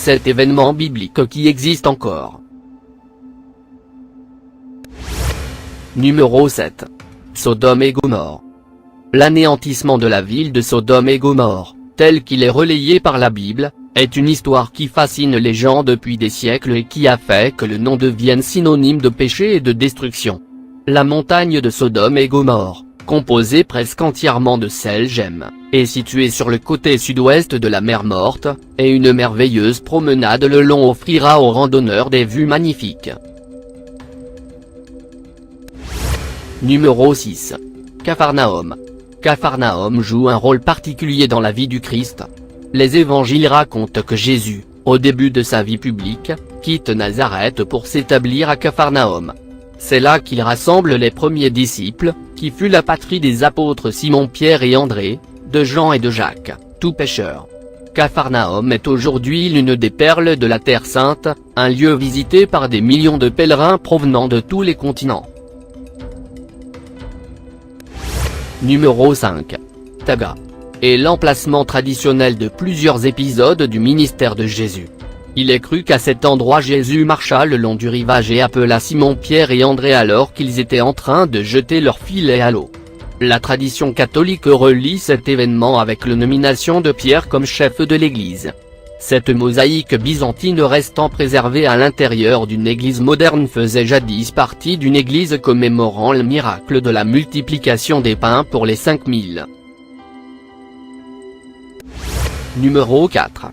cet événement biblique qui existe encore. Numéro 7. Sodome et Gomorrhe. L'anéantissement de la ville de Sodome et Gomorrhe, tel qu'il est relayé par la Bible, est une histoire qui fascine les gens depuis des siècles et qui a fait que le nom devienne synonyme de péché et de destruction. La montagne de Sodome et Gomorrhe, composée presque entièrement de sel gemme, est située sur le côté sud-ouest de la mer Morte, et une merveilleuse promenade le long offrira aux randonneurs des vues magnifiques. Numéro 6. Capharnaüm. Capharnaüm joue un rôle particulier dans la vie du Christ. Les évangiles racontent que Jésus, au début de sa vie publique, quitte Nazareth pour s'établir à Capharnaüm. C'est là qu'il rassemble les premiers disciples, qui fut la patrie des apôtres Simon-Pierre et André, de Jean et de Jacques, tous pécheurs. Capharnaüm est aujourd'hui l'une des perles de la Terre Sainte, un lieu visité par des millions de pèlerins provenant de tous les continents. Numéro 5. Taga. Est l'emplacement traditionnel de plusieurs épisodes du ministère de Jésus. Il est cru qu'à cet endroit Jésus marcha le long du rivage et appela Simon-Pierre et André alors qu'ils étaient en train de jeter leur filet à l'eau. La tradition catholique relie cet événement avec la nomination de Pierre comme chef de l'Église. Cette mosaïque byzantine restant préservée à l'intérieur d'une église moderne faisait jadis partie d'une église commémorant le miracle de la multiplication des pains pour les 5000. Numéro 4.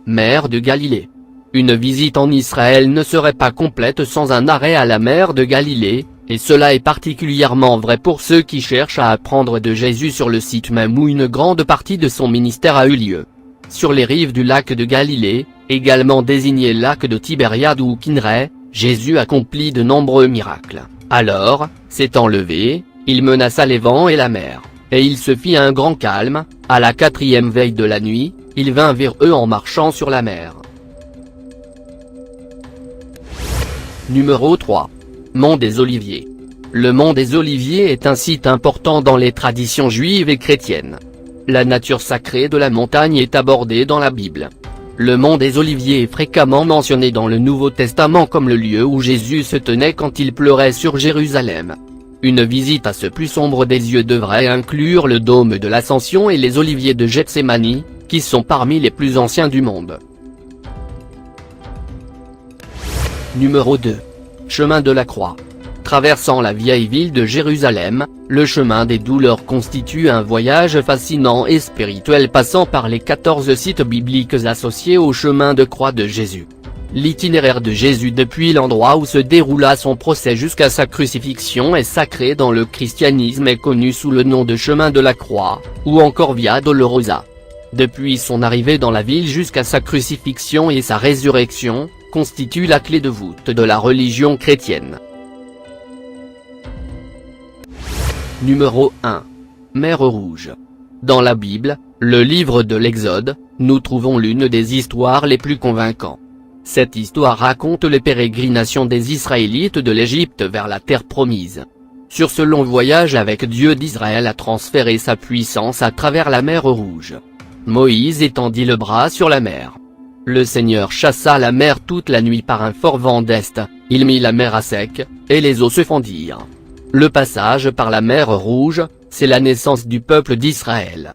Mer de Galilée. Une visite en Israël ne serait pas complète sans un arrêt à la mer de Galilée, et cela est particulièrement vrai pour ceux qui cherchent à apprendre de Jésus sur le site même où une grande partie de son ministère a eu lieu. Sur les rives du lac de Galilée, également désigné lac de Tibériade ou Kinré, Jésus accomplit de nombreux miracles. Alors, s'étant levé, il menaça les vents et la mer, et il se fit un grand calme. À la 4e veille de la nuit, il vint vers eux en marchant sur la mer. Numéro 3. Mont des Oliviers. Le mont des Oliviers est un site important dans les traditions juives et chrétiennes. La nature sacrée de la montagne est abordée dans la Bible. Le mont des Oliviers est fréquemment mentionné dans le Nouveau Testament comme le lieu où Jésus se tenait quand il pleurait sur Jérusalem. Une visite à ce plus sombre des yeux devrait inclure le dôme de l'Ascension et les oliviers de Gethsémani, qui sont parmi les plus anciens du monde. Numéro 2. Chemin de la Croix. Traversant la vieille ville de Jérusalem, le chemin des douleurs constitue un voyage fascinant et spirituel passant par les 14 sites bibliques associés au chemin de croix de Jésus. L'itinéraire de Jésus depuis l'endroit où se déroula son procès jusqu'à sa crucifixion est sacré dans le christianisme et connu sous le nom de chemin de la croix, ou encore Via Dolorosa. Depuis son arrivée dans la ville jusqu'à sa crucifixion et sa résurrection, constitue la clé de voûte de la religion chrétienne. Numéro 1. Mer Rouge. Dans la Bible, le livre de l'Exode, nous trouvons l'une des histoires les plus convaincantes. Cette histoire raconte les pérégrinations des Israélites de l'Égypte vers la terre promise. Sur ce long voyage avec Dieu d'Israël a transféré sa puissance à travers la mer Rouge. Moïse étendit le bras sur la mer. Le Seigneur chassa la mer toute la nuit par un fort vent d'est, il mit la mer à sec, et les eaux se fendirent. Le passage par la mer Rouge, c'est la naissance du peuple d'Israël.